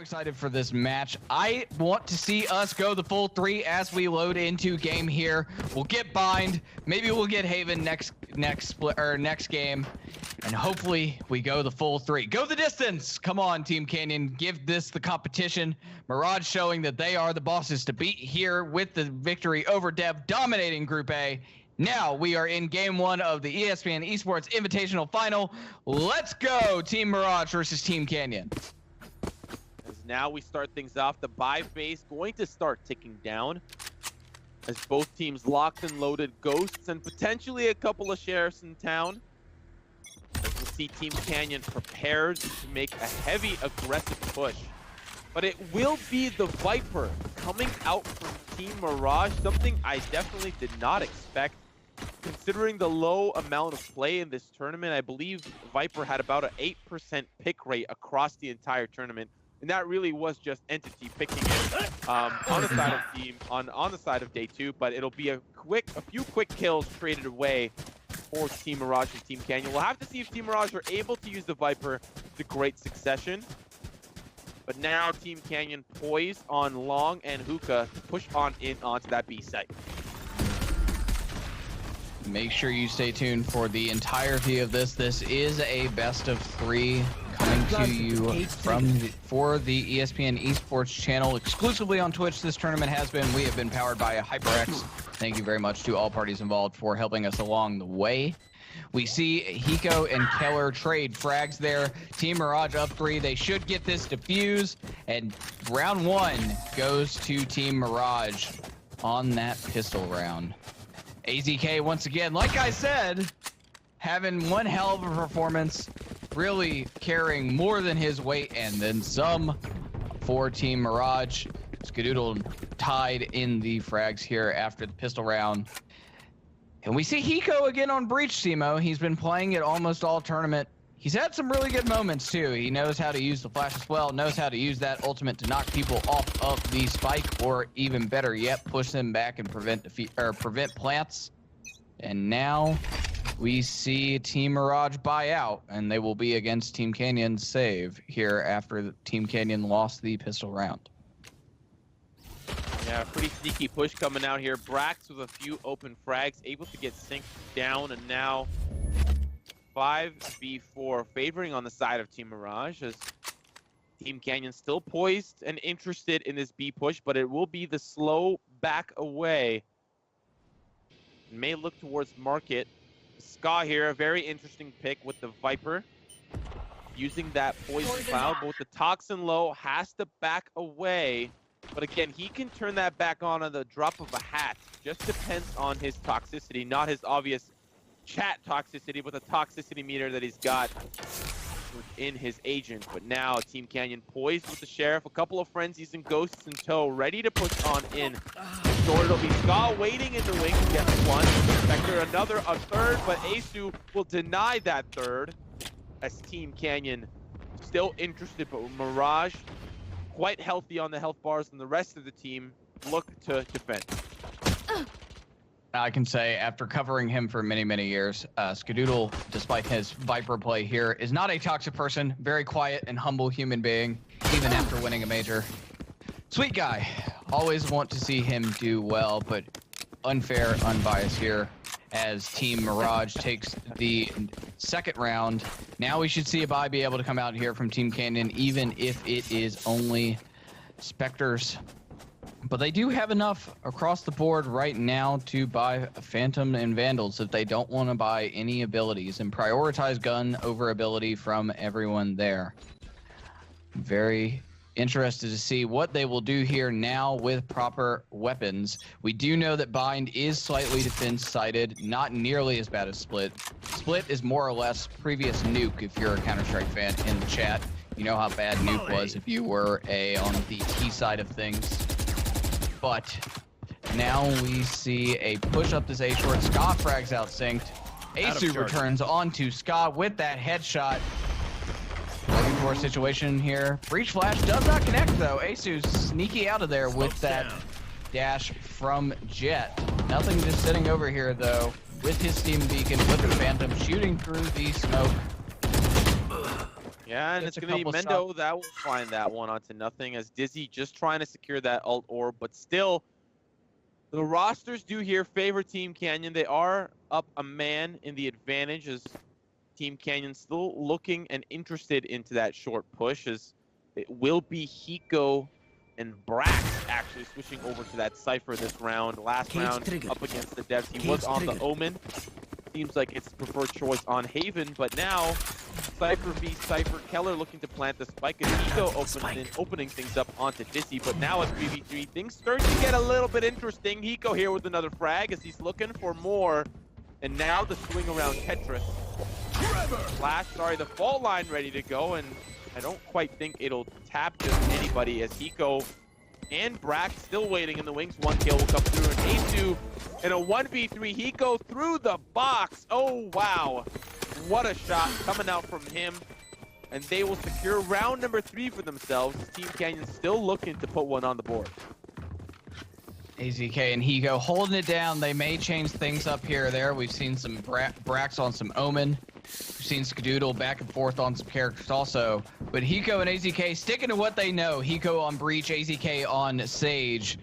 excited for this match. I want to see us go the full 3 as we load into game here. We'll get Bind, maybe we'll get Haven next split or next game, and hopefully we go the full 3. Go the distance! Come on, Team Canyon, give this the competition. Mirage showing that they are the bosses to beat here with the victory over Dev, dominating Group A. Now we are in game 1 of the ESPN Esports Invitational Final. Let's go, Team Mirage versus Team Canyon. As now we start things off, the buy phase going to start ticking down as both teams locked and loaded ghosts and potentially a couple of sheriffs in town. As we'll see Team Canyon prepared to make a heavy aggressive push. But it will be the Viper coming out from Team Mirage, something I definitely did not expect. Considering the low amount of play in this tournament, I believe Viper had about an 8% pick rate across the entire tournament. And that really was just Entity picking it on the side of team on the side of day 2, but it'll be a few quick kills traded away for Team Mirage and Team Canyon. We'll have to see if Team Mirage are able to use the Viper to great succession. But now Team Canyon poised on Long and Hookah to push on in onto that B site. Make sure you stay tuned for the entirety of this. This is a best of 3 coming to you for the ESPN Esports channel exclusively on Twitch. This tournament has been. We have been powered by HyperX. Thank you very much to all parties involved for helping us along the way. We see Hiko and Kellar trade frags there. Team Mirage up 3. They should get this defuse. And round 1 goes to Team Mirage on that pistol round. AZK once again, like I said, having one hell of a performance, really carrying more than his weight and then some for Team Mirage. Skadoodle tied in the frags here after the pistol round. And we see Hiko again on Breach, Simo. He's been playing it almost all tournament. He's had some really good moments too. He knows how to use the flash as well, knows how to use that ultimate to knock people off of the spike, or even better yet, push them back and prevent plants. And now we see Team Mirage buy out, and they will be against Team Canyon's save here after Team Canyon lost the pistol round. Yeah, pretty sneaky push coming out here. Brax with a few open frags, able to get synced down, and now 5v4 favoring on the side of Team Mirage as Team Canyon still poised and interested in this B push, but it will be the slow back away. May look towards Market. Ska here, a very interesting pick with the Viper. Using that Poison Cloud, but with the Toxin low, has to back away. But again, he can turn that back on the drop of a hat. Just depends on his toxicity, not his obvious chat toxicity, but the toxicity meter that he's got within his agent. But now Team Canyon poised with the Sheriff, a couple of frenzies and ghosts in tow, ready to push on in. So it'll be Ska waiting in the wing to get one. Spectre a third, but Aceu will deny that third as Team Canyon still interested, but Mirage quite healthy on the health bars, and the rest of the team look to defend. I can say, after covering him for many, many years, Skadoodle, despite his Viper play here, is not a toxic person. Very quiet and humble human being, even after winning a major. Sweet guy. Always want to see him do well, but unfair, unbiased here as Team Mirage takes the second round. Now we should see a buy be able to come out here from Team Canyon, even if it is only Spectres. But they do have enough across the board right now to buy Phantom and Vandals if they don't want to buy any abilities, and prioritize gun over ability from everyone there. Very interested to see what they will do here now with proper weapons. We do know that Bind is slightly defense-sided, not nearly as bad as Split. Split is more or less previous Nuke, if you're a CounterStrike fan in the chat. You know how bad Nuke was if you were on the T side of things. But now we see a push up this A short. Ska frags out synced. Aceu returns onto Ska with that headshot. Looking for a situation here. Breach flash does not connect though. Aceu's sneaky out of there with that dash from Jet. Nothing just sitting over here though with his steam beacon with the Phantom shooting through the smoke. Yeah, and Gets it's a going to be couple Mendo that will find that one onto nothing as Dizzy just trying to secure that alt orb, but still, the rosters do here favor Team Canyon. They are up a man in the advantage as Team Canyon still looking and interested into that short push as it will be Hiko and Brax actually switching over to that Cypher this round. Last round up against the Devs, he was on the Omen. Seems like it's preferred choice on Haven, but now Cypher v Cypher, Kellar looking to plant the spike, and Hiko opening things up onto Dizzy. But now at 3v3, things start to get a little bit interesting. Hiko here with another frag as he's looking for more, and now the swing around Tetris. Flash, the fault line ready to go, and I don't quite think it'll tap just anybody as Hiko and Brax still waiting in the wings. One kill will come through, and Aceu in a 1v3. Hiko through the box. Oh, wow. What a shot coming out from him. And they will secure round number 3 for themselves. Team Canyon still looking to put one on the board. AZK and Hiko holding it down. They may change things up here or there. We've seen some Brax on some Omen. We've seen Skadoodle back and forth on some characters also. But Hiko and AZK sticking to what they know. Hiko on Breach, AZK on Sage.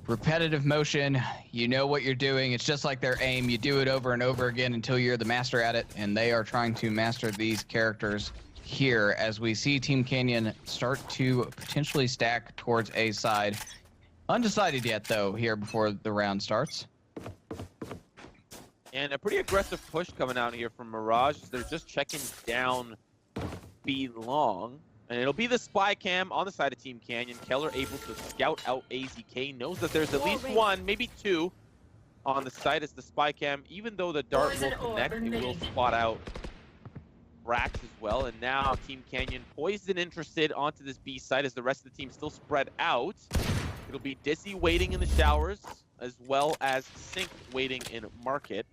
Repetitive motion, you know what you're doing. It's just like their aim. You do it over and over again until you're the master at it. And they are trying to master these characters here as we see Team Canyon start to potentially stack towards A side. Undecided yet, though, here before the round starts. And a pretty aggressive push coming out here from Mirage. They're just checking down B long. And it'll be the spy cam on the side of Team Canyon. Kellar able to scout out AZK. Knows that there's at least one, maybe two, on the site as the spy cam. Even though the dart will connect, it will spot out Brax as well. And now Team Canyon poised and interested onto this B site as the rest of the team still spread out. It'll be Dizzy waiting in the showers, as well as Sync waiting in market,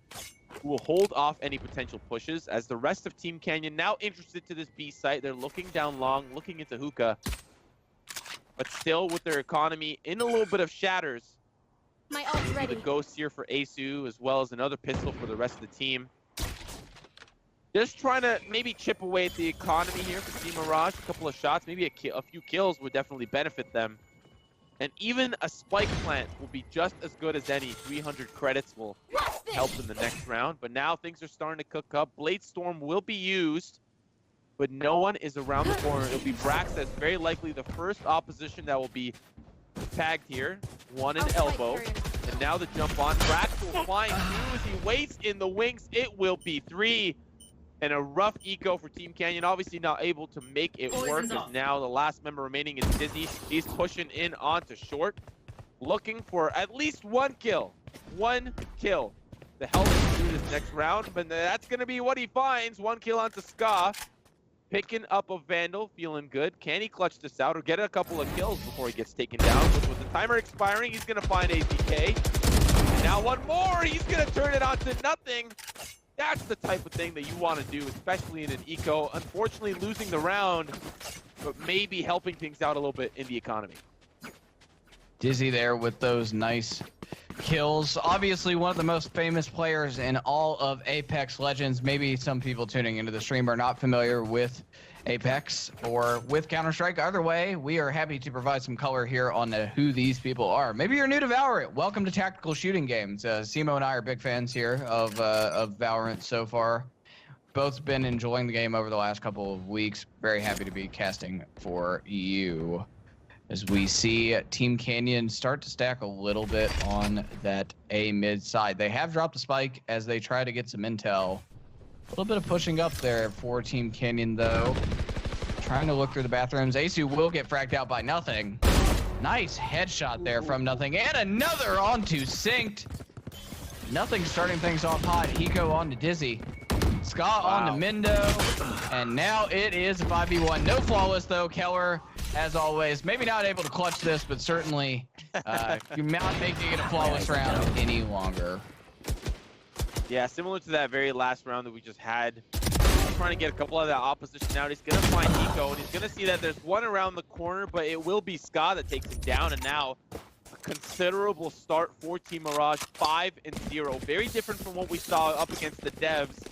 who will hold off any potential pushes, as the rest of Team Canyon now interested to this B site. They're looking down long, looking into hookah, but still with their economy in a little bit of shatters. My ult's ready. The ghost here for Aceu, as well as another pistol for the rest of the team. Just trying to maybe chip away at the economy here for Team Mirage. A couple of shots, maybe a few kills would definitely benefit them. And even a spike plant will be just as good as any. 300 credits will help in the next round. But now things are starting to cook up. Blade Storm will be used, but no one is around the corner. It'll be Brax that's very likely the first opposition that will be tagged here. One in elbow. And now the jump on. Brax will flying through as he waits in the wings. It will be 3. And a rough eco for Team Canyon, obviously not able to make it work, as now the last member remaining is Dizzy. He's pushing in onto short, looking for at least one kill. One kill to help him through this next round, but that's going to be what he finds. One kill onto Ska, picking up a Vandal, feeling good. Can he clutch this out or get a couple of kills before he gets taken down? But with the timer expiring, he's going to find AZK. And now one more, he's going to turn it onto nothing. That's the type of thing that you want to do, especially in an eco. Unfortunately, losing the round, but maybe helping things out a little bit in the economy. Dizzy there with those nice kills. Obviously, one of the most famous players in all of Apex Legends. Maybe some people tuning into the stream are not familiar with Apex or with CounterStrike. Either way, we are happy to provide some color here on who these people are. Maybe you're new to Valorant. Welcome to Tactical Shooting Games. Simo and I are big fans here of Valorant so far. Both been enjoying the game over the last couple of weeks. Very happy to be casting for you. As we see Team Canyon start to stack a little bit on that A mid side. They have dropped a spike as they try to get some intel. A little bit of pushing up there for Team Canyon, though. Trying to look through the bathrooms. Aceu will get fragged out by Nothing. Nice headshot there from Nothing. And another onto Synced. Nothing starting things off hot. Hiko onto Dizzy. Ska onto Mendo. And now it is a 5v1. No flawless, though. Kellar, as always, maybe not able to clutch this, but certainly not making it a flawless round any longer. Yeah, similar to that very last round that we just had. He's trying to get a couple of that opposition out. He's going to find Hiko, and he's going to see that there's one around the corner, but it will be Ska that takes him down. And now a considerable start for Team Mirage, 5-0. Very different from what we saw up against the Devs.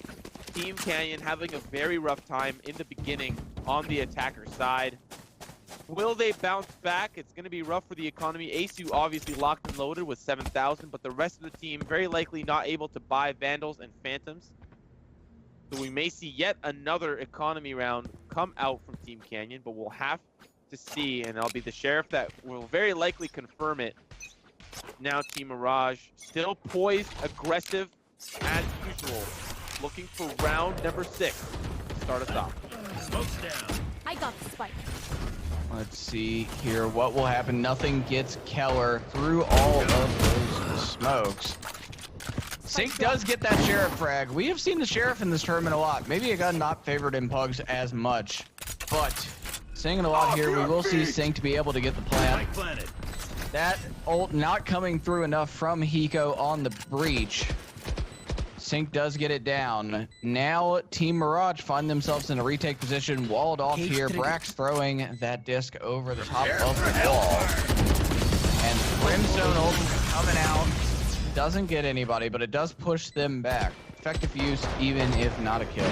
Team Canyon having a very rough time in the beginning on the attacker side. Will they bounce back? It's going to be rough for the economy. Aceu obviously locked and loaded with 7,000, but the rest of the team very likely not able to buy Vandals and Phantoms. So we may see yet another economy round come out from Team Canyon, but we'll have to see, and I'll be the sheriff that will very likely confirm it. Now Team Mirage still poised, aggressive as usual, looking for round number 6 to start us off. Smoke's down. I got the spike. Let's see here what will happen. Nothing gets Kellar through all of those smokes. Sync does get that sheriff frag. We have seen the sheriff in this tournament a lot. Maybe it got not favored in pugs as much, but seeing it a lot here, we will see Sync to be able to get the plant. That ult not coming through enough from Hiko on the breach. Sync does get it down. Now Team Mirage find themselves in a retake position, walled off here. Brax throwing that disc over the top of the wall. And Brimstone ult coming out. Doesn't get anybody, but it does push them back. Effective use, even if not a kill.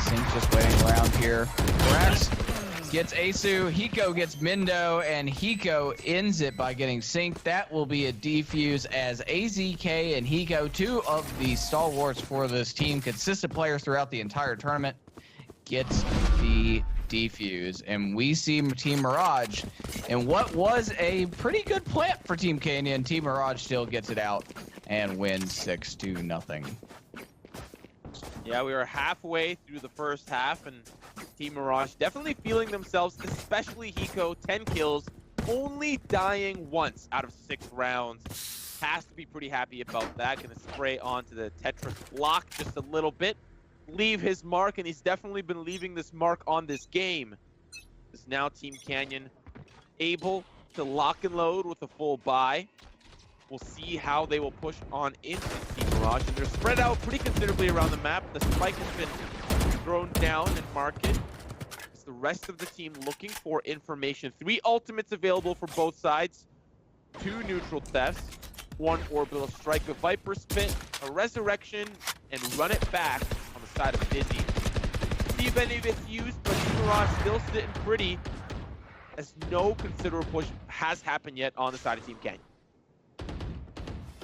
Sync just waiting around here. Brax gets Aceu, Hiko gets Mendo, and Hiko ends it by getting Sync. That will be a defuse as AZK and Hiko, two of the stalwarts for this team, consistent players throughout the entire tournament, gets the defuse. And we see Team Mirage, and what was a pretty good plant for Team Canyon, Team Mirage still gets it out and wins 6-0. Yeah, we are halfway through the first half, and Team Mirage definitely feeling themselves, especially Hiko, 10 kills, only dying once out of 6 rounds. Has to be pretty happy about that. Gonna spray onto the Tetris block just a little bit, leave his mark, and he's definitely been leaving this mark on this game. Is now Team Canyon able to lock and load with a full buy. We'll see how they will push on into Team Mirage, and they're spread out pretty considerably around the map. The spike has been thrown down and marked. It's the rest of the team looking for information. 3 ultimates available for both sides. 2 neutral thefts. 1 orbital strike, a Viper spit, a resurrection, and run it back on the side of Dizzy. See if any of it's used, but Team Mirage still sitting pretty, as no considerable push has happened yet on the side of Team Canyon.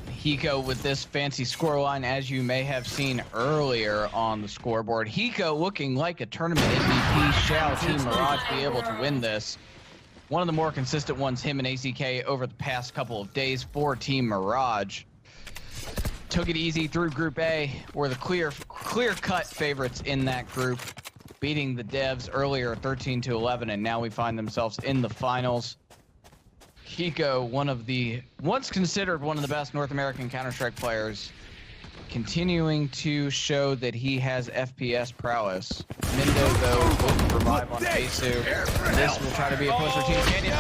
Hiko with this fancy scoreline, as you may have seen earlier on the scoreboard. Hiko looking like a tournament MVP. Shall Team Mirage be able to win this? One of the more consistent ones, him and AZK, over the past couple of days for Team Mirage. Took it easy through Group A. Were the clear-cut favorites in that group, beating the Devs earlier 13-11, and now we find themselves in the finals. Hiko, once considered one of the best North American CounterStrike players, continuing to show that he has FPS prowess. Mendo, though, will revive on Aceu. This will try to be a push for Team Canyon.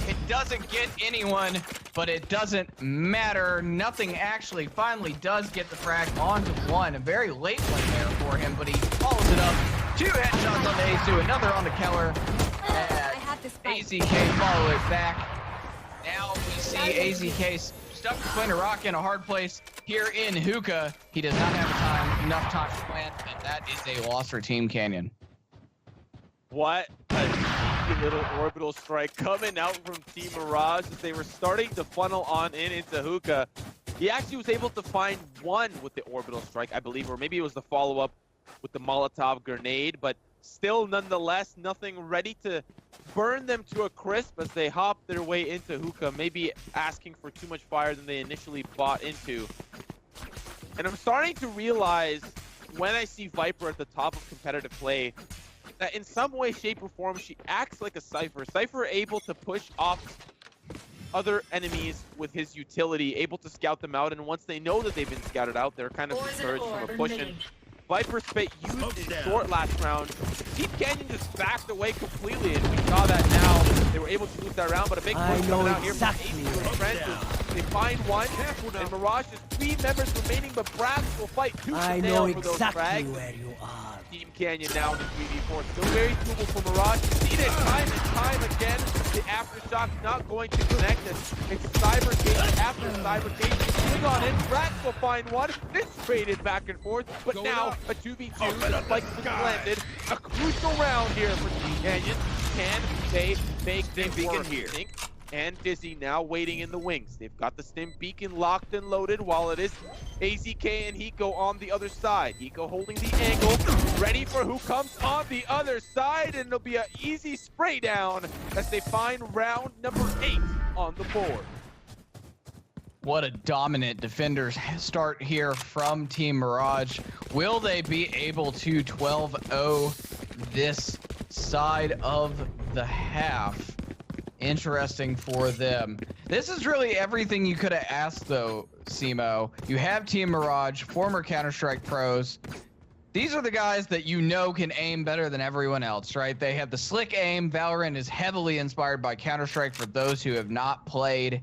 It doesn't get anyone, but it doesn't matter. Nothing actually finally does get the frag onto one. A very late one there for him, but he follows it up. 2 headshots on Aceu, another on the Kellar. AZK follow it back. Now we see AZK stuck between a rock and a hard place here in Hookah. He does not have enough time to plant, and that is a loss for Team Canyon. What a sneaky little orbital strike coming out from Team Mirage as they were starting to funnel on into Hookah. He actually was able to find one with the orbital strike, I believe, or maybe it was the follow-up with the Molotov grenade, but still, nonetheless, nothing ready to burn them to a crisp as they hop their way into Hookah, maybe asking for too much fire than they initially bought into. And I'm starting to realize when I see Viper at the top of competitive play that in some way, shape, or form, she acts like a Cypher. Cypher able to push off other enemies with his utility, able to scout them out, and once they know that they've been scouted out, they're kind of discouraged from a push. And Viper spit used in short last round Team Canyon just backed away completely, and we saw that now. They were able to lose that round, but a big push coming out here from Aceu and friends. They find one, and Mirage has 3 members remaining, but Brax will fight tooth and nail for those frags. Where you are. Team Canyon now in the 3v4. Still very doable for Mirage. You've seen it time and time again. The aftershock's not going to connect. It's Cybercase after Cybercase. Swing on in. Brax will find one. It's traded back and forth. But now a 2v2 like was landed. A crucial round here for Team Canyon. Can they make this work? Think and Dizzy now waiting in the wings. They've got the stim beacon locked and loaded while it is AZK and Hiko on the other side. Hiko holding the angle, ready for who comes on the other side, and it'll be an easy spray down as they find round number 8 on the board. What a dominant defenders start here from Team Mirage. Will they be able to 12-0 this side of the half? Interesting for them. This is really everything you could have asked though, Simo. You have Team Mirage, former CounterStrike pros. These are the guys that you know can aim better than everyone else, right? They have the slick aim. Valorant is heavily inspired by CounterStrike for those who have not played.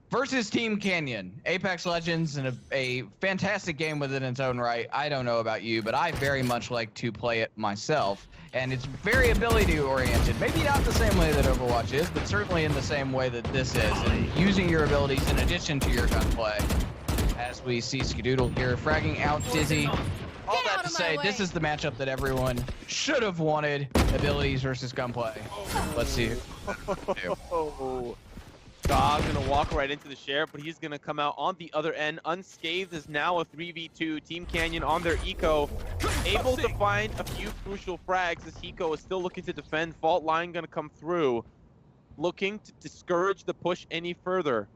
Versus Team Canyon, Apex Legends, and a fantastic game within its own right. I don't know about you, but I very much like to play it myself. And it's very ability-oriented. Maybe not the same way that Overwatch is, but certainly in the same way that this is. And using your abilities in addition to your gunplay. As we see Skadoodle here, fragging out Dizzy. All that to say, this is the matchup that everyone should have wanted. Abilities versus gunplay. Let's see. Dog's gonna walk right into the sheriff, but he's gonna come out on the other end unscathed. Is now a 3v2. Team Canyon on their eco, able to find a few crucial frags as Hiko is still looking to defend. Fault line gonna come through, looking to discourage the push any further.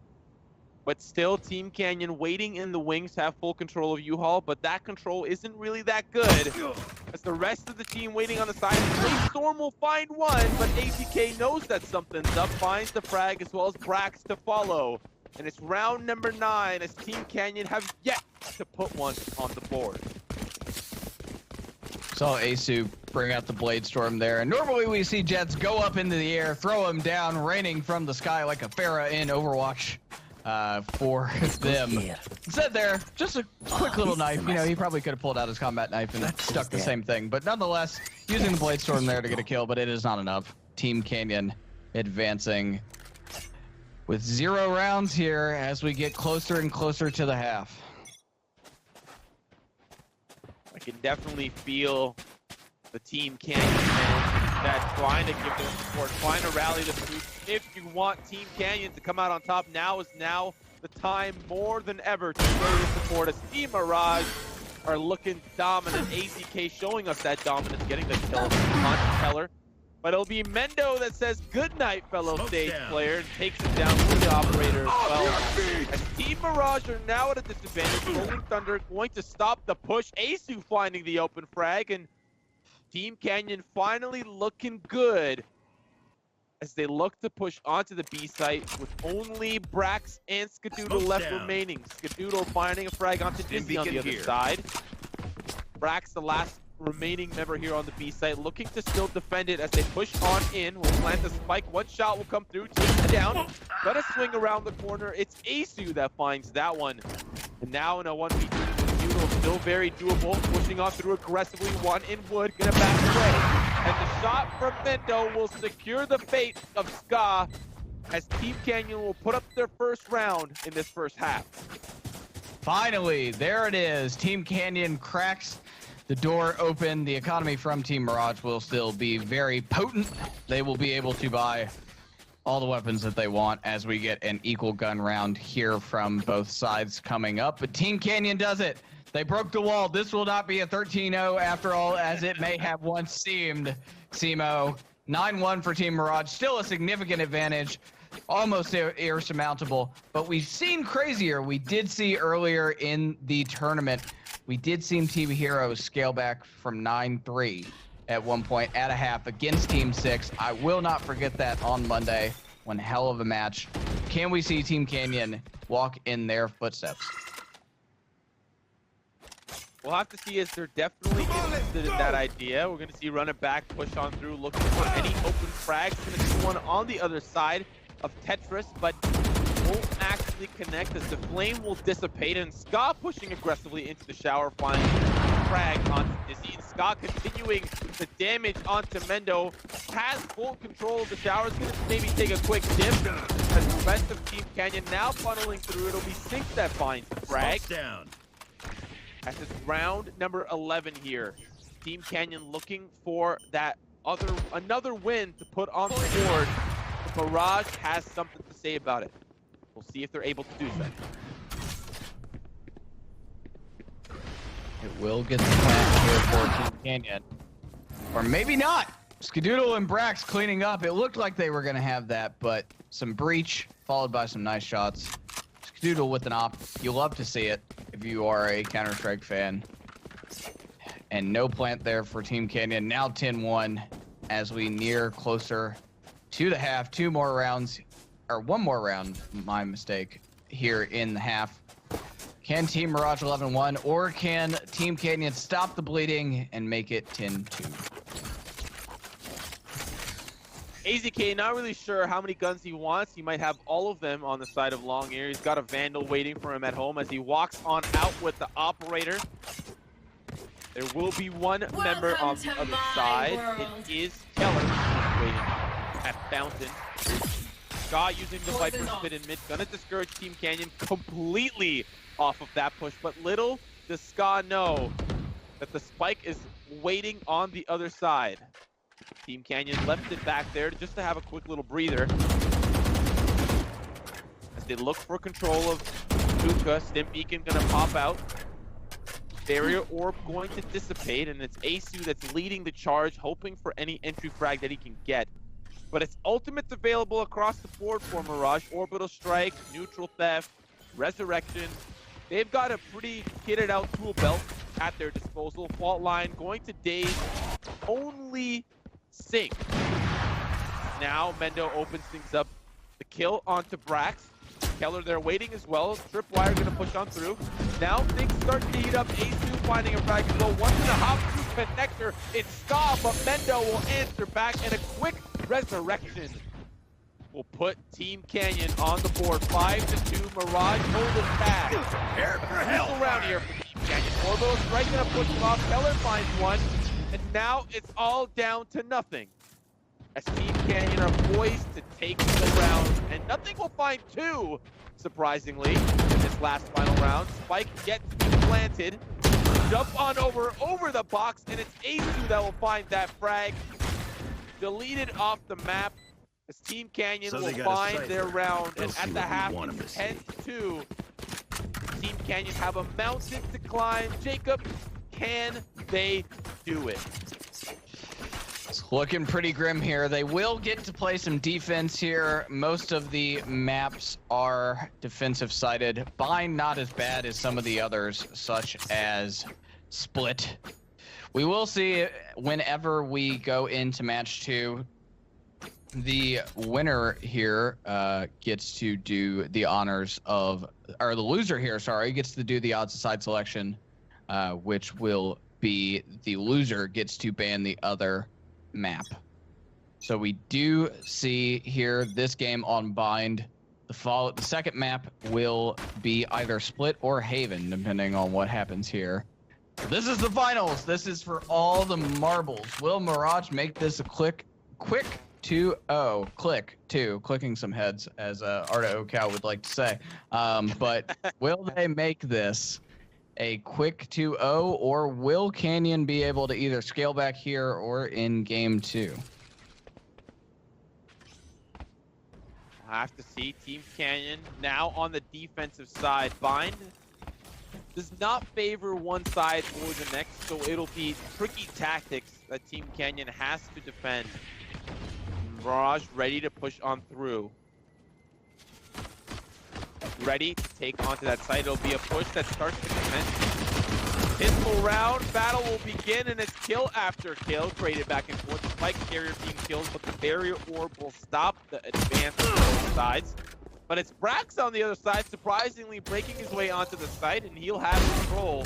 But still, Team Canyon waiting in the wings to have full control of U-Haul, but that control isn't really that good. As the rest of the team waiting on the side, Storm will find one, but AZK knows that something's up, finds the frag as well as Brax to follow. And it's round number 9 as Team Canyon have yet to put one on the board. Saw Aceu bring out the Blade Storm there, and normally we see Jets go up into the air, throw him down, raining from the sky like a Pharah in Overwatch. For them. Instead there, just a quick little knife. You know, he probably could have pulled out his combat knife and stuck the same thing. But nonetheless, using the Blade Storm there to get a kill, but it is not enough. Team Canyon advancing with 0 rounds here as we get closer and closer to the half. I can definitely feel the Team Canyon fans that trying to give them support, trying to rally the troops. If you want Team Canyon to come out on top, now is the time more than ever to show your support as Team Mirage are looking dominant. AZK showing us that dominance, getting the kill on Kellar. But it'll be Mendo that says good night, fellow stage player, and takes him down to the operator as well. As Team Mirage are now at a disadvantage, Rolling Thunder going to stop the push. Aceu finding the open frag, and Team Canyon finally looking good as they look to push onto the B site with only Brax and Skadoodle left remaining. Skadoodle finding a frag onto Dizzy on the other side. Brax, the last remaining member here on the B site, looking to still defend it as they push on in. Will plant the spike. One shot will come through, takes it down. Gonna swing around the corner. It's Aceu that finds that one. And now in a 1v2. Still very doable, pushing on through aggressively, one in wood, gonna back away. And the shot from Mendo will secure the fate of Ska as Team Canyon will put up their first round in this first half. Finally, there it is. Team Canyon cracks the door open. The economy from Team Mirage will still be very potent. They will be able to buy all the weapons that they want as we get an equal gun round here from both sides coming up. But Team Canyon does it. They broke the wall. This will not be a 13-0 after all, as it may have once seemed. Simo, 9-1 for Team Mirage. Still a significant advantage, almost insurmountable. But we've seen crazier. We did see earlier in the tournament, we did see Team Hero scale back from 9-3 at one point at a half against Team 6. I will not forget that on Monday. One hell of a match. Can we see Team Canyon walk in their footsteps? We'll have to see as they're definitely interested in that idea. We're going to see run it back, push on through, looking for any open frags. Going to see one on the other side of Tetris, but won't actually connect as the flame will dissipate. And Ska pushing aggressively into the shower, finding frag onto Dizzy. And Ska continuing the damage onto Mendo. Has full control of the shower. Is going to maybe take a quick dip. As the rest of Team Canyon now funneling through. It'll be Sync that finds the frag. Down. As it's round number 11 here. Team Canyon looking for that another win to put on the board. Mirage has something to say about it. We'll see if they're able to do so. It will get the plant here for Team Canyon. Or maybe not. Skadoodle and Brax cleaning up. It looked like they were going to have that, but some breach followed by some nice shots. Skadoodle with an op. You love to see it if you are a CounterStrike fan. And no plant there for Team Canyon. Now 10-1 as we near closer to the half. Two more rounds, or one more round, my mistake, here in the half. Can Team Mirage 11-1, or can Team Canyon stop the bleeding and make it 10-2? AZK not really sure how many guns he wants. He might have all of them on the side of Long Ear. He's got a Vandal waiting for him at home as he walks on out with the operator. There will be one member on the other side. It is Kellar waiting at Fountain. Scott using the Viper spit in mid. Gonna discourage Team Canyon completely off of that push. But little does Ska know that the spike is waiting on the other side. Team Canyon left it back there just to have a quick little breather. As they look for control of Hookah, Stim Beacon gonna pop out. Barrier Orb going to dissipate, and it's Aceu that's leading the charge, hoping for any entry frag that he can get. But it's ultimates available across the board for Mirage. Orbital Strike, Neutral Theft, Resurrection. They've got a pretty kitted out tool belt at their disposal. Fault Line going to daze only Sync. Now Mendo opens things up. The kill onto Brax. Kellar there waiting as well. Tripwire gonna push on through. Now things start to heat up. Aceu finding a frag as well. One's gonna hop through connector. It's Ska, but Mendo will answer back, and a quick resurrection will put Team Canyon on the board. 5-2. Mirage hold it back. Still around here for Team Canyon. Orbital Strike gonna push him off. Kellar finds one, and now it's all down to nothing. As Team Canyon are poised to take the round, and nothing will find two, surprisingly, in this last final round. Spike gets to be planted, jump on over the box, and it's Aceu that will find that frag. Deleted off the map, as Team Canyon will find their round, and at the half, it's 10-2. Team Canyon have a mountain to climb. Jacob, can they do it? It's looking pretty grim here. They will get to play some defense here. Most of the maps are defensive sided. Bind not as bad as some of the others, such as Split. We will see whenever we go into match 2. The winner here gets to do the honors of, or the loser here, sorry, gets to do the odds aside selection, which will be the loser gets to ban the other map. So we do see here this game on Bind. The second map will be either Split or Haven, depending on what happens here. This is the finals. This is for all the marbles. Will Mirage make this a quick 2-0? Clicking some heads, as Arda Ocal would like to say. But will they make this a quick 2-0, or will Canyon be able to either scale back here or in game 2? I have to see Team Canyon now on the defensive side. Bind does not favor one side or the next, so it'll be tricky tactics that Team Canyon has to defend. Mirage ready to push on through. Ready to take onto that site. It'll be a push that starts to commence. Pistol round, battle will begin, and it's kill after kill. Traded back and forth. Spike carrier being killed, but the barrier orb will stop the advance on both sides. But it's Brax on the other side, surprisingly breaking his way onto the site, and he'll have control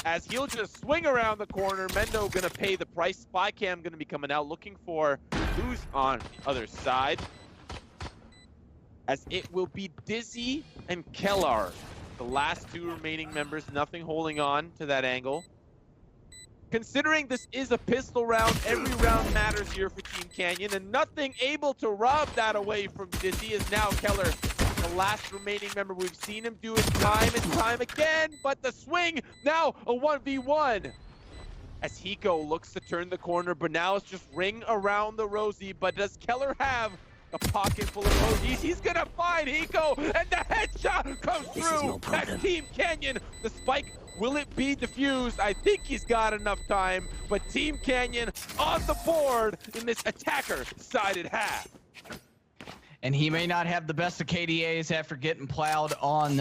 as he'll just swing around the corner. Mendo gonna pay the price. Spy cam gonna be coming out looking for who's on the other side. As it will be Dizzy and Kellar, the last two remaining members, nothing holding on to that angle. Considering this is a pistol round, every round matters here for Team Canyon, and nothing able to rob that away from Dizzy is now Kellar, the last remaining member. We've seen him do it time and time again, but the swing, now a 1v1. As Hiko looks to turn the corner, but now it's just ring around the Rosie. But does Kellar have a pocket full of Rosies? He's gonna find Hiko, and the headshot comes through. That's Team Canyon. The spike, will it be defused? I think he's got enough time, but Team Canyon on the board in this attacker-sided half. And he may not have the best of KDAs after getting plowed on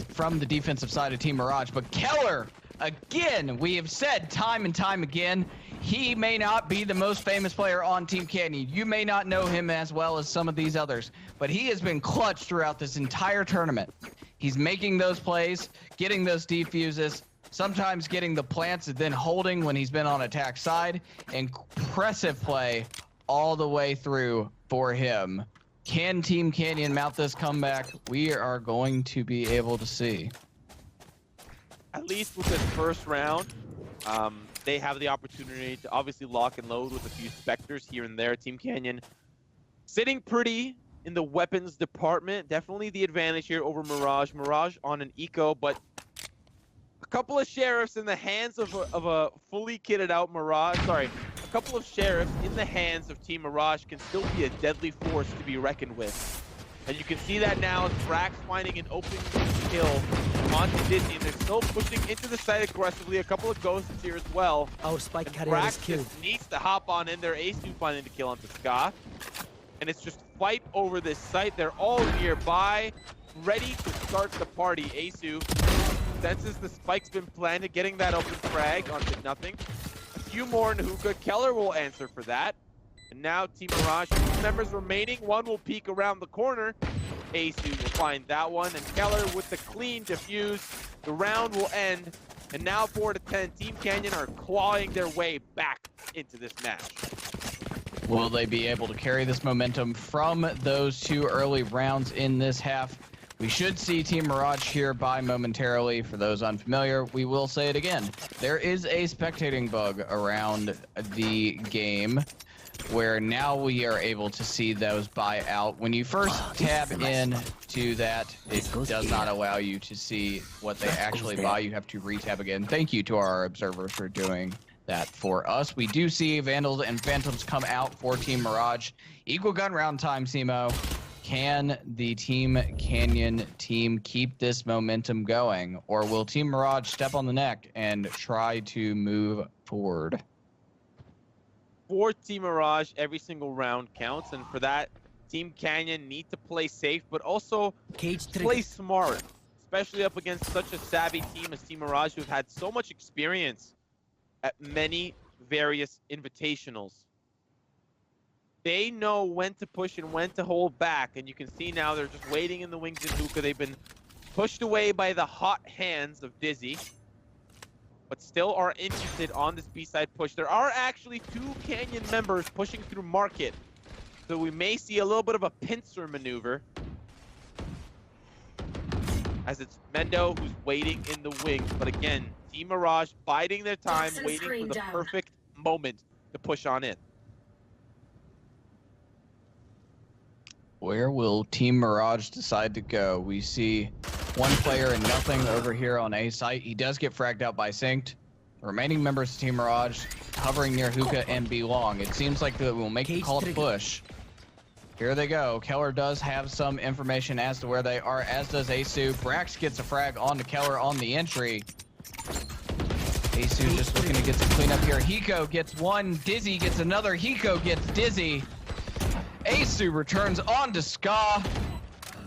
from the defensive side of Team Mirage, but Kellar, again, we have said time and time again, he may not be the most famous player on Team Canyon. You may not know him as well as some of these others, but he has been clutch throughout this entire tournament. He's making those plays, getting those defuses, sometimes getting the plants and then holding when he's been on attack side. Impressive play all the way through for him. Can Team Canyon mount this comeback? We are going to be able to see. At least with this first round, they have the opportunity to obviously lock and load with a few Spectres here and there. Team Canyon sitting pretty in the weapons department. Definitely the advantage here over Mirage. Mirage on an eco, but a couple of sheriffs in the hands of a fully kitted out Mirage. Sorry, a couple of sheriffs in the hands of Team Mirage can still be a deadly force to be reckoned with. And you can see that now as Brax finding an open kill onto Dizzy, and they're still pushing into the site aggressively. A couple of ghosts here as well. Our spike carrier is Brax killed. just needs to hop on in there. Aceu finding the kill onto Ska. And it's just fight over this site. They're all nearby, ready to start the party. Aceu senses the spike's been planted, getting that open frag onto nothing. A few more in Hookah. Kellar will answer for that. And now Team Mirage, 2 members remaining. One will peek around the corner. Aceu will find that one. And Kellar with the clean defuse. The round will end. And now 4-10, Team Canyon are clawing their way back into this match. Will they be able to carry this momentum from those 2 early rounds in this half? We should see Team Mirage here by momentarily. For those unfamiliar, we will say it again. There is a spectating bug around the game where now we are able to see those buy out. When you first tab in to that, it does not allow you to see what they actually buy. You have to re-tab again. Thank you to our observers for doing that for us. We do see Vandals and Phantoms come out for Team Mirage. Equal gun round time, Simo. Can the Team Canyon team keep this momentum going, or will Team Mirage step on the neck and try to move forward? For Team Mirage, every single round counts, and for that, Team Canyon need to play safe, but also play smart, especially up against such a savvy team as Team Mirage, who've had so much experience at many various invitationals. They know when to push and when to hold back, and you can see now they're just waiting in the wings in Hookah. They've been pushed away by the hot hands of Dizzy, but still are interested on this B-side push. There are actually 2 Canyon members pushing through Market, so we may see a little bit of a pincer maneuver, as it's Mendo who's waiting in the wings. But again, Team Mirage biding their time, waiting for the perfect moment to push on in. Where will Team Mirage decide to go? We see 1 player and nothing over here on A site. He does get fragged out by Synced. The remaining members of Team Mirage hovering near Hookah and B long. It seems like that will make the call to push. Here they go. Kellar does have some information as to where they are, as does Aceu. Brax gets a frag onto Kellar on the entry. Aceu just looking to get some cleanup here. Hiko gets 1. Dizzy gets another. Hiko gets Dizzy. Aceu returns on to Ska,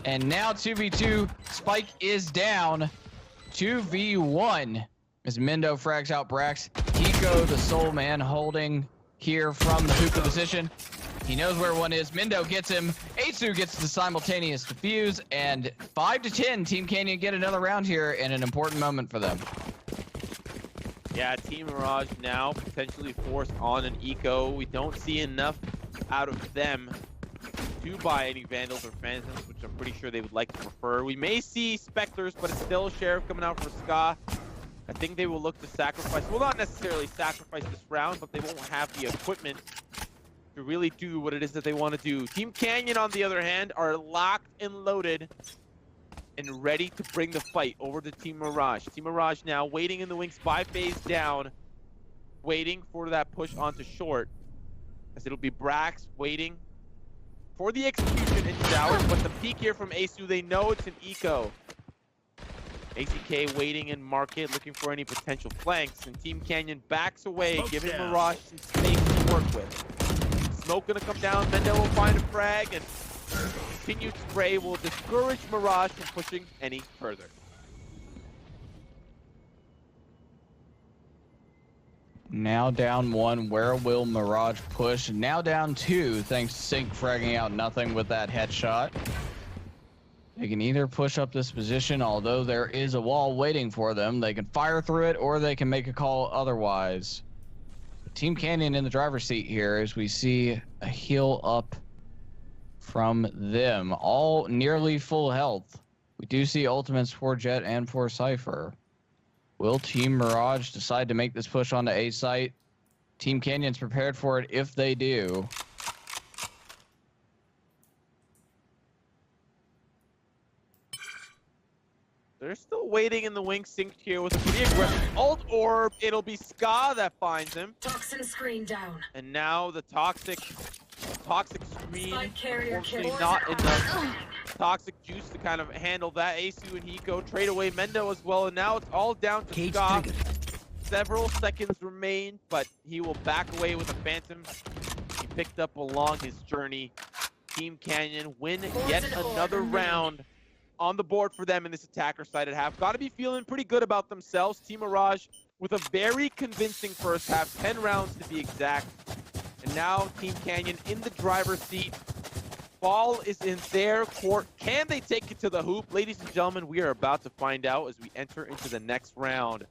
and now 2v2. Spike is down. 2v1 as Mendo frags out Brax. Hiko, the sole man, holding here from the Hookah position. He knows where one is. Mendo gets him. Aceu gets the simultaneous defuse, and 5-10. Team Canyon get another round here in an important moment for them. Yeah, Team Mirage now potentially forced on an Eco. We don't see enough out of them to buy any Vandals or Phantoms, which I'm pretty sure they would like to prefer. We may see Spectres, but it's still Sheriff coming out for Ska. I think they will look to sacrifice, well, not necessarily sacrifice this round, but they won't have the equipment to really do what it is that they want to do. Team Canyon, on the other hand, are locked and loaded and ready to bring the fight over to Team Mirage. Team Mirage now waiting in the wings, spy phase down, waiting for that push onto short, as it'll be Brax waiting for the execution in showers, but the peek here from Aceu, they know it's an Eco. ACK waiting in market, looking for any potential flanks, and Team Canyon backs away, giving Mirage some space to work with. Smoke gonna come down, Mendo will find a frag, and continued spray will discourage Mirage from pushing any further. Now down 1, where will Mirage push? Now down 2, thanks to Sync fragging out nothing with that headshot. They can either push up this position, although there is a wall waiting for them. They can fire through it, or they can make a call otherwise. Team Canyon in the driver's seat here as we see a heal up from them. All nearly full health. We do see ultimates for Jet and for Cypher. Will Team Mirage decide to make this push onto A site? Team Canyon's prepared for it if they do. They're still waiting in the wing, synced here with a pretty aggressive ult orb. It'll be Ska that finds him. Toxin screen down. And now the toxic screen, Spike carrier unfortunately killed. not enough toxic juice to kind of handle that. Aceu and Hiko trade away Mendo as well, and now it's all down to Ska. Several seconds remain, but he will back away with a Phantom he picked up along his journey. Team Canyon win yet another round on the board for them in this attacker side at half. Got to be feeling pretty good about themselves. Team Mirage with a very convincing first half, 10 rounds to be exact. And now Team Canyon in the driver's seat. Ball is in their court. Can they take it to the hoop? Ladies and gentlemen, we are about to find out as we enter into the next round.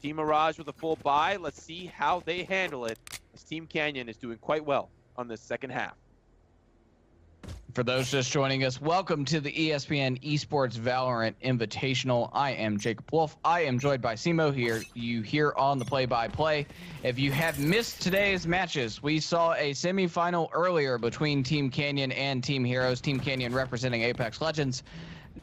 Team Mirage with a full buy. Let's see how they handle it, as Team Canyon is doing quite well on this second half. For those just joining us, welcome to the ESPN Esports VALORANT Invitational. I am Jacob Wolf. I am joined by Simo here. You here on the play-by-play. If you have missed today's matches, we saw a semifinal earlier between Team Canyon and Team Heroes. Team Canyon representing Apex Legends,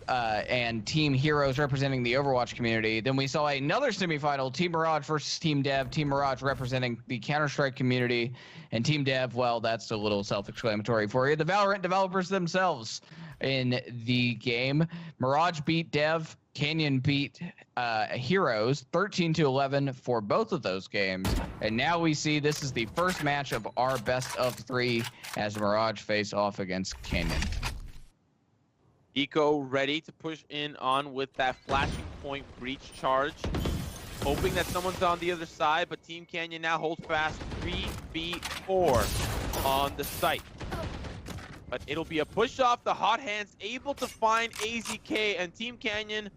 and Team Heroes representing the Overwatch community. Then we saw another semifinal, Team Mirage versus Team Dev. Team Mirage representing the CounterStrike community, and Team Dev, well, that's a little self-explanatory for you. The Valorant developers themselves in the game. Mirage beat Dev, Canyon beat Heroes 13-11 for both of those games. And now we see this is the first match of our best of 3 as Mirage face off against Canyon. Hiko ready to push in on with that flashing point breach charge. Hoping that someone's on the other side, but Team Canyon now holds fast 3v4 on the site. But it'll be a push off the hot hands, able to find AZK, and Team Canyon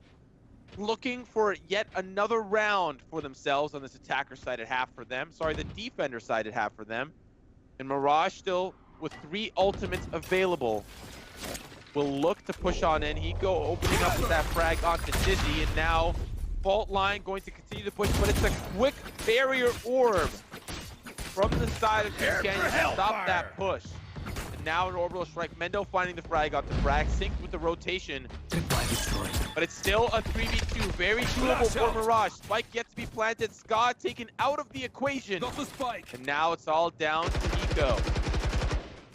looking for yet another round for themselves on this attacker side at half for them. Sorry, the defender side at half for them. And Mirage still with 3 ultimates available. Will look to push on in. Hiko opening up with that frag onto Dizzy, and now Fault Line going to continue to push, but it's a quick barrier orb from the side of Team Canyon to stop that push. And now an orbital strike. Mendo finding the frag onto Brax, synced with the rotation. But it's still a 3v2, very doable for Mirage. Spike yet to be planted. Ska taken out of the equation. And now it's all down to Hiko.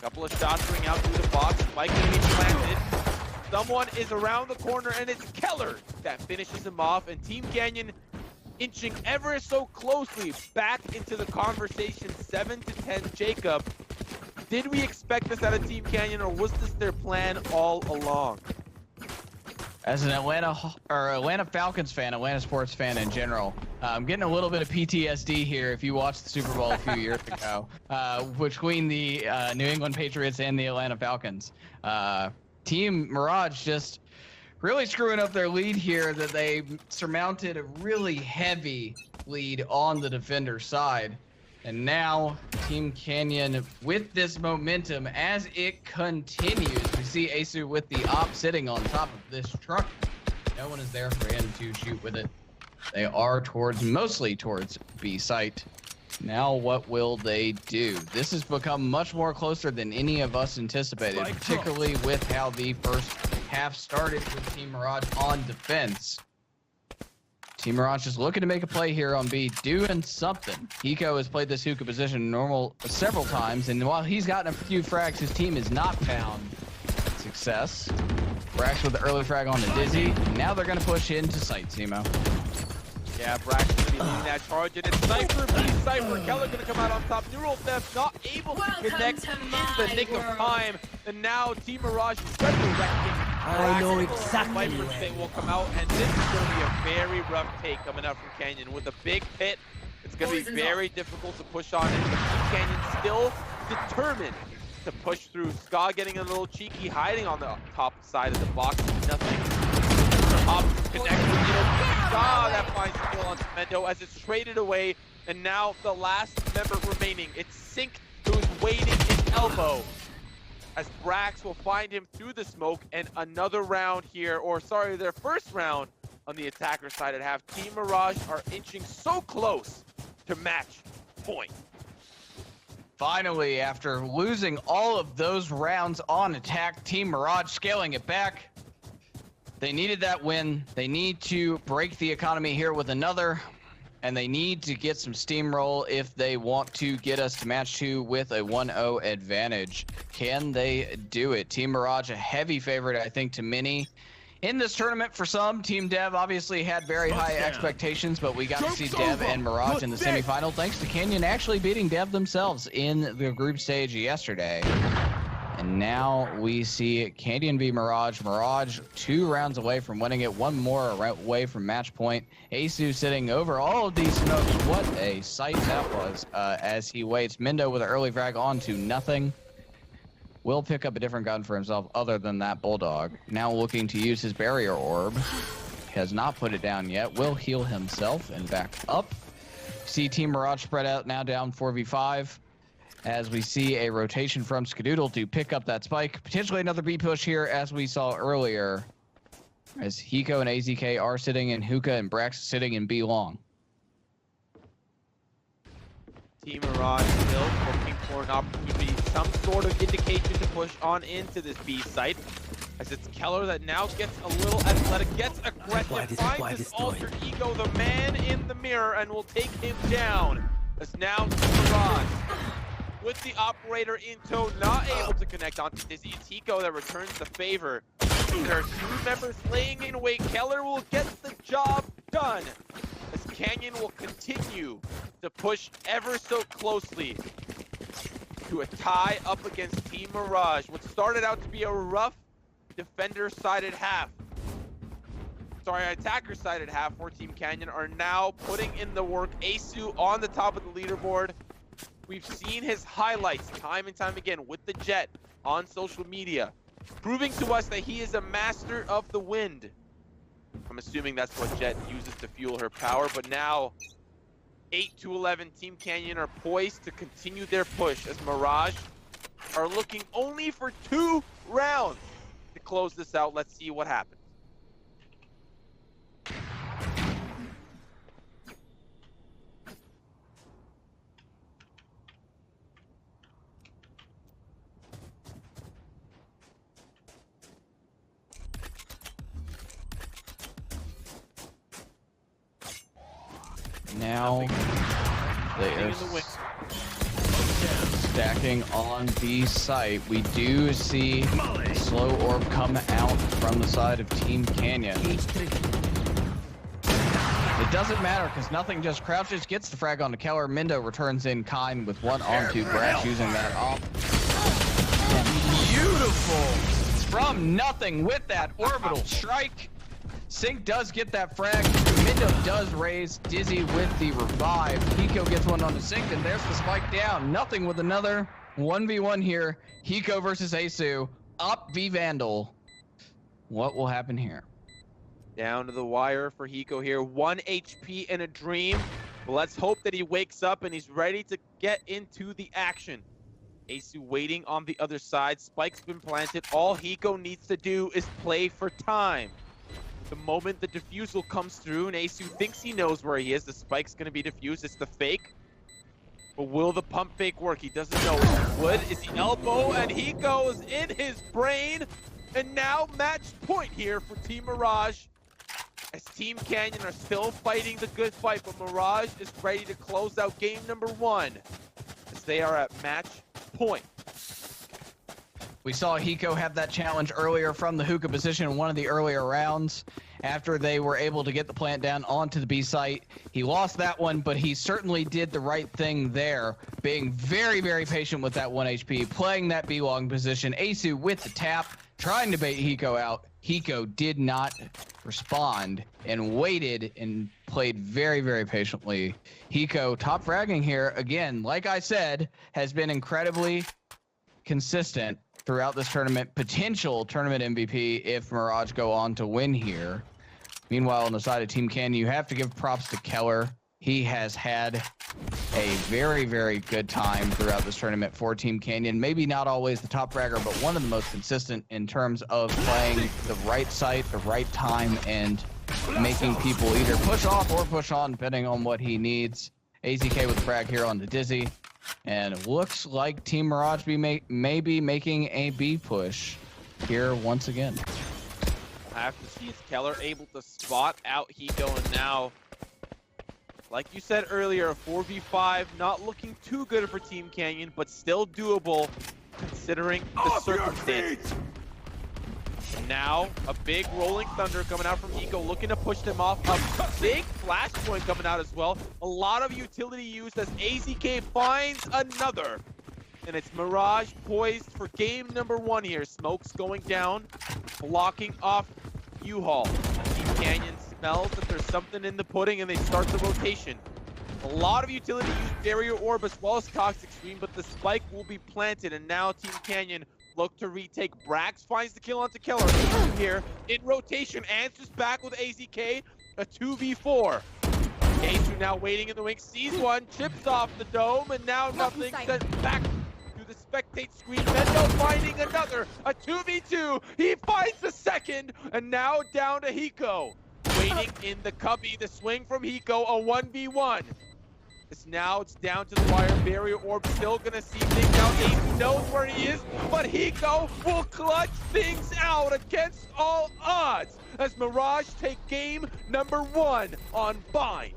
Couple of shots ring out through the box. Spike gonna be planted. Someone is around the corner, and it's Kellar that finishes him off. And Team Canyon inching ever so closely back into the conversation, 7-10. Jacob, did we expect this out of Team Canyon, or was this their plan all along? As an Atlanta Falcons fan, Atlanta sports fan in general, I'm getting a little bit of PTSD here if you watched the Super Bowl a few years ago between the New England Patriots and the Atlanta Falcons. Team Mirage just really screwing up their lead here, that they surmounted a really heavy lead on the defender side. And now Team Canyon with this momentum as it continues. We see Aceu with the op sitting on top of this truck. No one is there for him to shoot with it. They are mostly towards B site. Now what will they do? This has become much more closer than any of us anticipated, particularly with how the first half started with Team Mirage on defense. Team Mirage is looking to make a play here on B, doing something. Hiko has played this hookah position normal several times, and while he's gotten a few frags, his team has not found success. Brax with the early frag on the Dizzy. Now they're going to push into sight, Zemo. Yeah, Brax going to be leading that charge, and it's Cypher v Cypher. Kellar going to come out on top. Neural Theft not able to connect in the nick of time, and now Team Mirage is resurrecting. I know exactly Vipers they will come out, and this is going to be a very rough take coming out from Canyon. With a big pit, it's going to be very difficult to push on it. But Team Canyon still determined to push through. Ska getting a little cheeky, hiding on the top side of the box. Nothing. Up connects with Ska that finds the kill on Mendo as it's traded away. And now the last member remaining, it's Sync, who is waiting in elbow. As Brax will find him through the smoke, and another round here, or sorry, their first round on the attacker side at half. Team Mirage are inching so close to match point. Finally, after losing all of those rounds on attack, Team Mirage scaling it back. They needed that win. They need to break the economy here with another, and they need to get some steamroll if they want to get us to match 2 with a 1-0 advantage. Can they do it? Team Mirage, a heavy favorite, I think, to many in this tournament. For some, Team Dev obviously had very high expectations, but we got to see Dev and Mirage in the semifinal, thanks to Canyon actually beating Dev themselves in the group stage yesterday. And now we see Canyon v Mirage. Mirage 2 rounds away from winning it, 1 more away from match point. Aceu sitting over all of these smokes. What a sight that was as he waits. Mendo with an early frag on to nothing. Will pick up a different gun for himself other than that Bulldog. Now looking to use his barrier orb. Has not put it down yet. Will heal himself and back up. See Team Mirage spread out now down 4v5. As we see a rotation from Skadoodle to pick up that spike. Potentially another B push here, as we saw earlier. As Hiko and AZK are sitting in hookah and Brax sitting in B long. Team Mirage still looking for an opportunity, some sort of indication to push on into this B site. As it's Kellar that now gets a little athletic, gets aggressive, finds his alter ego, the man in the mirror, and will take him down. As now Team Mirage with the operator in tow, not able to connect onto Dizzy. It's Hiko that returns the favor. There are 2 members laying in wait. Kellar will get the job done, as Canyon will continue to push ever so closely to a tie up against Team Mirage. What started out to be a rough defender-sided half, attacker-sided half for Team Canyon are now putting in the work. Aceu on the top of the leaderboard. We've seen his highlights time and time again with the Jet on social media, proving to us that he is a master of the wind. I'm assuming that's what Jet uses to fuel her power, but now 8-11 Team Canyon are poised to continue their push as Mirage are looking only for 2 rounds to close this out. Let's see what happens. Now they are stacking on the site. We do see slow orb come out from the side of Team Canyon. It doesn't matter because nothing just crouches, gets the frag onto Kellar. Mendo returns in kind with 1 onto Brax using that off. Beautiful from nothing with that orbital strike. Sync does get that frag. Mendo does raise. Dizzy with the revive. Hiko gets one on the Sync, and there's the spike down. Nothing with another 1v1 here. Hiko versus Aceu. Up v Vandal. What will happen here? Down to the wire for Hiko here. 1 HP in a dream. But let's hope that he wakes up and he's ready to get into the action. Aceu waiting on the other side. Spike's been planted. All Hiko needs to do is play for time. The moment the defusal comes through and Aceu thinks he knows where he is, the spike's going to be defused. It's the fake. But will the pump fake work? He doesn't know. Wood is the elbow, and he goes in his brain. And now match point here for Team Mirage. As Team Canyon are still fighting the good fight, but Mirage is ready to close out game number 1 as they are at match point. We saw Hiko have that challenge earlier from the hookah position in one of the earlier rounds. After they were able to get the plant down onto the B site, he lost that one, but he certainly did the right thing there, being very, very patient with that 1 HP, playing that B long position. Aceu with the tap, trying to bait Hiko out. Hiko did not respond and waited and played very, very patiently. Hiko top fragging here, again, like I said, has been incredibly consistent throughout this tournament. Potential tournament MVP if Mirage go on to win here. Meanwhile, on the side of Team Canyon, you have to give props to Kellar. He has had a very, very good time throughout this tournament for Team Canyon. Maybe not always the top fragger, but one of the most consistent in terms of playing the right site, the right time, and making people either push off or push on, depending on what he needs. AZK with the frag here on the Dizzy. And it looks like Team Mirage may be making a B push here once again. I have to see is Kellar able to spot out Hiko, and now, like you said earlier, a 4v5, not looking too good for Team Canyon, but still doable considering the circumstances. And now, a big rolling thunder coming out from Hiko, looking to push them off. A big flashpoint coming out as well. A lot of utility used as AZK finds another. And it's Mirage poised for game number 1 here. Smoke's going down, blocking off U-Haul. Team Canyon smells that there's something in the pudding and they start the rotation. A lot of utility used barrier orb as well as toxic stream, but the spike will be planted, and now Team Canyon look to retake. Brax finds the kill onto Kellar. Aceu here in rotation, answers back with AZK, a 2v4. Aceu now waiting in the wing, sees one, chips off the dome, and now nothing. Sent back to the spectate screen. Mendo finding another, a 2v2. He finds the second, and now down to Hiko. Waiting in the cubby, the swing from Hiko, a 1v1. Now it's down to the wire. Barrier orb still gonna see things out. Aceu knows where he is, but Hiko will clutch things out against all odds as Mirage take game number 1 on Bind.